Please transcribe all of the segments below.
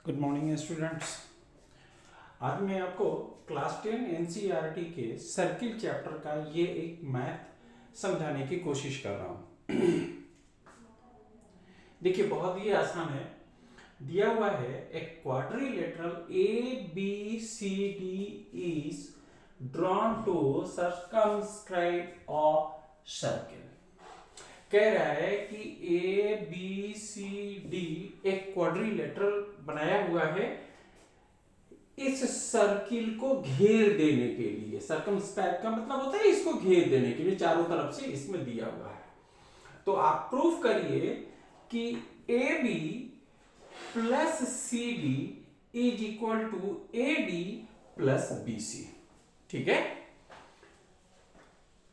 Good morning students. आज मैं आपको क्लास 10 एनसीईआरटी के सर्किल चैप्टर का ये एक मैथ समझाने की कोशिश कर रहा हूँ। देखिए बहुत ही आसान है। दिया हुआ है एक quadrilateral A B C D is drawn to circumscribe a circle. कह रहा है कि ए बी सी डी एक क्वाड्रिलेटरल बनाया हुआ है इस सर्किल को घेर देने के लिए। सर्कमस्क्राइब का मतलब होता है इसको घेर देने के लिए, चारों तरफ से इसमें दिया हुआ है। तो आप प्रूफ करिए कि A B plus C D is equal to A D plus B C. ठीक है,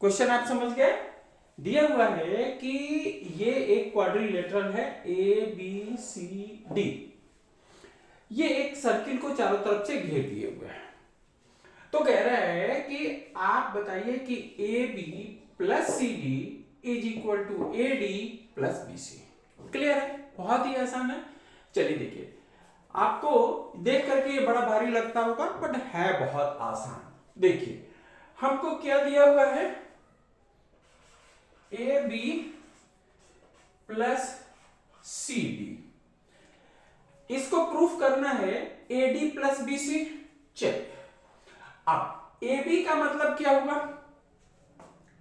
क्वेश्चन आप समझ गए। दिया हुआ है कि ये एक क्वाड्रिलेटरल है ए बी सी डी, ये एक सर्किल को चारों तरफ से घेर दिए हुए है। तो कह रहा है कि आप बताइए कि A B plus C D is equal to A D plus B C. Clear है, बहुत ही आसान है। चलिए देखिए, आपको देख करके ये बड़ा भारी लगता होगा बट है बहुत आसान। देखिए हमको क्या दिया हुआ है, A B plus C D, इसको प्रूफ करना है A D plus B C. चलिए अब ए बी का मतलब क्या हुआ,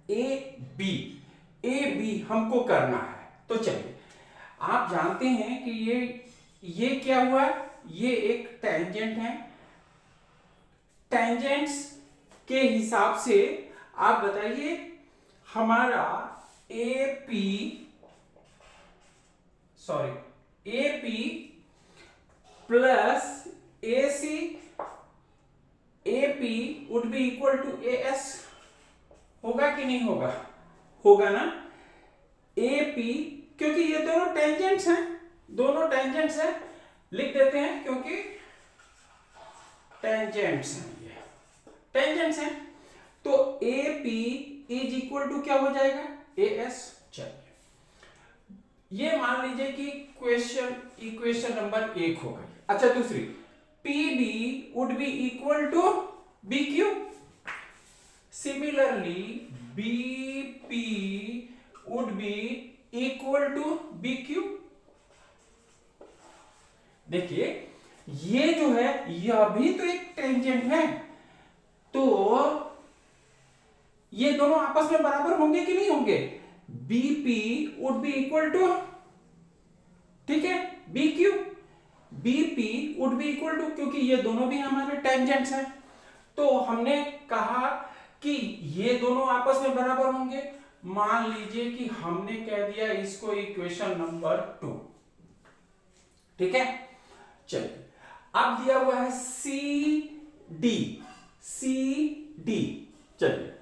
ए बी हमको करना है। तो चलिए आप जानते हैं कि ये क्या हुआ, ये एक टेंजेंट है। टेंजेंट्स के हिसाब से आप बताइए हमारा A P plus A C, A P would be equal to A S. होगा कि नहीं होगा, होगा ना। ए पी, क्योंकि ये दोनों टेंजेंट्स हैं, लिख देते हैं क्योंकि टेंजेंट्स हैं। तो A P is equal to क्या हो जाएगा, ए एस। चलिए ये मान लीजिए कि इक्वेशन नंबर 1 हो गई। अच्छा दूसरी, P B would be equal to B Q. Similarly B P would be equal to B Q. देखिए ये जो है यह भी तो एक टेंजेंट है, तो ये दोनों आपस में बराबर होंगे कि नहीं होंगे। BP would be equal to, ठीक है, BQ. BP would be equal to, क्योंकि ये दोनों भी हमारे टेंजेंट्स हैं, तो हमने कहा कि ये दोनों आपस में बराबर होंगे। मान लीजिए कि हमने कह दिया इसको इक्वेशन नंबर 2। ठीक है, चलिए अब दिया हुआ है सी डी। चलिए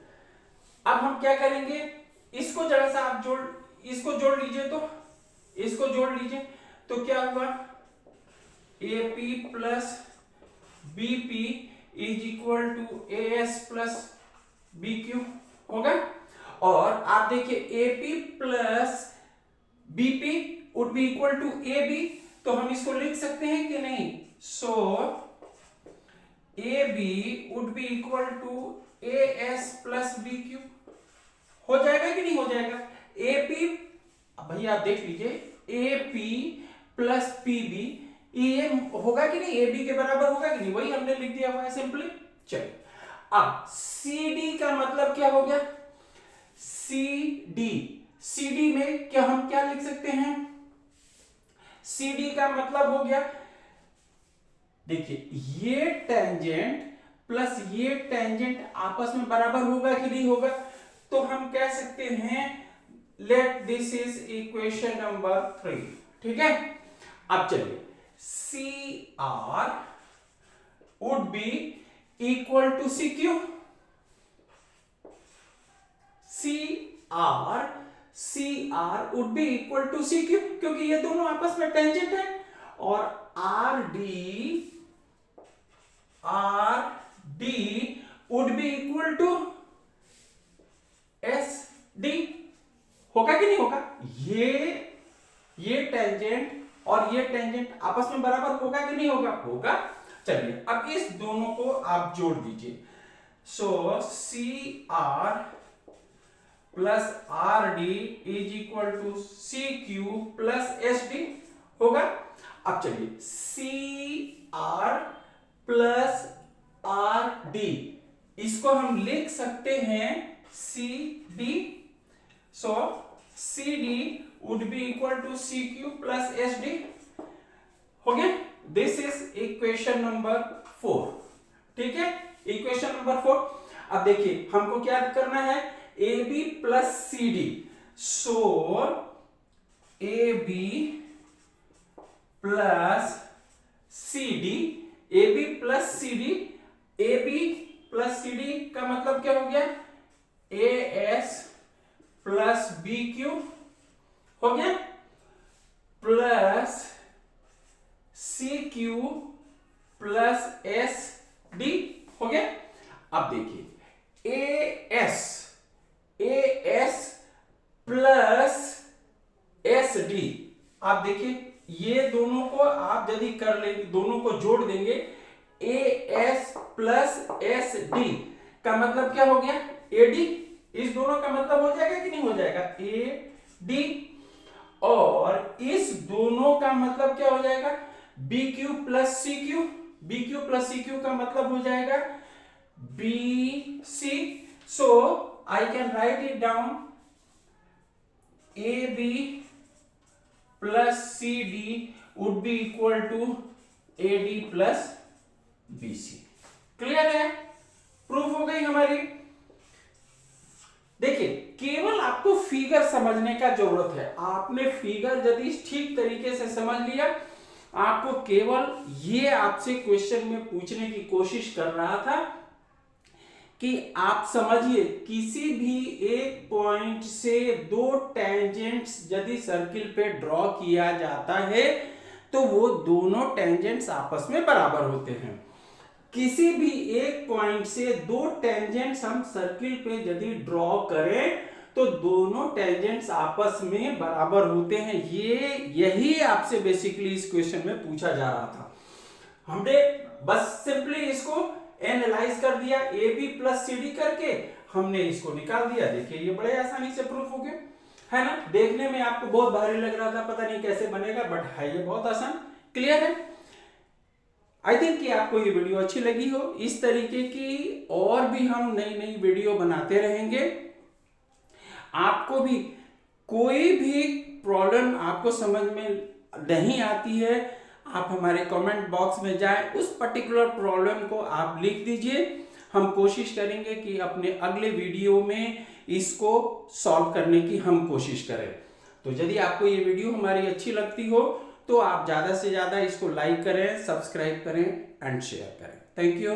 अब हम क्या करेंगे, इसको जरा सा आप इसको जोड़ लीजिए तो क्या हुआ, A P plus B P is equal to A S plus B Q होगा। और आप देखिए A P plus B P would be equal to A B, तो हम इसको लिख सकते हैं कि नहीं। So A B would be equal to A S plus B Q. हो जाएगा कि नहीं हो जाएगा। ए पी, भैया आप देख लीजिए, A P plus P B, ये होगा कि नहीं, ए बी के बराबर होगा कि नहीं, वही हमने लिख दिया हुआ है सिंपली। चलिए अब सी डी का मतलब क्या हो गया, सी डी में क्या हम क्या लिख सकते हैं, सी डी का मतलब हो गया, देखिए ये टेंजेंट प्लस ये टेंजेंट आपस में बराबर होगा कि नहीं होगा। तो हम कह सकते हैं let this is equation number 3। ठीक है, अब चलिए C R would be equal to C Q. C R would be equal to C Q, क्योंकि ये दोनों आपस में टेंजेंट है। और R D would be equal to S D. होगा कि नहीं होगा। ये टेंजेंट और ये टेंजेंट आपस में बराबर होगा कि नहीं होगा? होगा। चलिए अब इस दोनों को आप जोड़ दीजिए। So C R plus R D is equal to C Q plus S D होगा। अब चलिए C R plus R D, इसको हम लिख सकते हैं C D. So C D would be equal to C Q plus S D. हो गया? This is equation number 4। ठीक है, इक्वेशन नंबर 4। अब देखिए हमको क्या करना है, A B plus C D. So A B plus C D, A B plus C D, A B plus C D का मतलब क्या हो गया? A S plus B Q हो गया, plus C Q plus S D हो गया। अब देखिए A S plus S D, आप देखिए ये दोनों को आप यदि कर लेंगे, दोनों को जोड़ देंगे, ए एस प्लस एस डी का मतलब क्या हो गया? A D. इस दोनों का मतलब हो जाएगा कि नहीं हो जाएगा? A D. और इस दोनों का मतलब क्या हो जाएगा? B Q plus C Q. B Q plus C Q का मतलब हो जाएगा B C. So I can write it down, A B plus C D would be equal to A D plus B C. Clear है? Proof हो गई हमारी। देखिए केवल आपको फिगर समझने का जरूरत है। आपने फिगर यदि ठीक तरीके से समझ लिया, आपको केवल ये आपसे क्वेश्चन में पूछने की कोशिश कर रहा था कि आप समझिए किसी भी एक पॉइंट से दो टेंजेंट्स यदि सर्किल पे ड्रॉ किया जाता है तो वो दोनों टेंजेंट्स आपस में बराबर होते हैं। किसी भी एक पॉइंट से दो टेंजेंट्स हम सर्किल पे यदि ड्रॉ करें तो दोनों टेंजेंट्स आपस में बराबर होते हैं। यही आपसे बेसिकली इस क्वेश्चन में पूछा जा रहा था। हमने बस सिंपली इसको एनालाइज कर दिया, A B plus C D करके हमने इसको निकाल दिया। देखिए ये बड़े आसानी से प्रूफ हो गया, है ना? देखने में आपको बहुत भारी लग रहा था, पता नहीं कैसे बनेगा, बट है ये बहुत आसान। क्लियर है? आई थिंक कि आपको ये वीडियो अच्छी लगी हो। इस तरीके की और भी हम नई नई वीडियो बनाते रहेंगे। आपको भी कोई भी प्रॉब्लम आपको समझ में नहीं आती है, आप हमारे कमेंट बॉक्स में जाएं, उस पर्टिकुलर प्रॉब्लम को आप लिख दीजिए। हम कोशिश करेंगे कि अपने अगले वीडियो में इसको सॉल्व करने की हम कोशिश करें। तो यदि आपको ये वीडियो हमारी अच्छी लगती हो तो आप ज़्यादा से ज़्यादा इसको लाइक करें, सब्सक्राइब करें एंड शेयर करें। Thank you.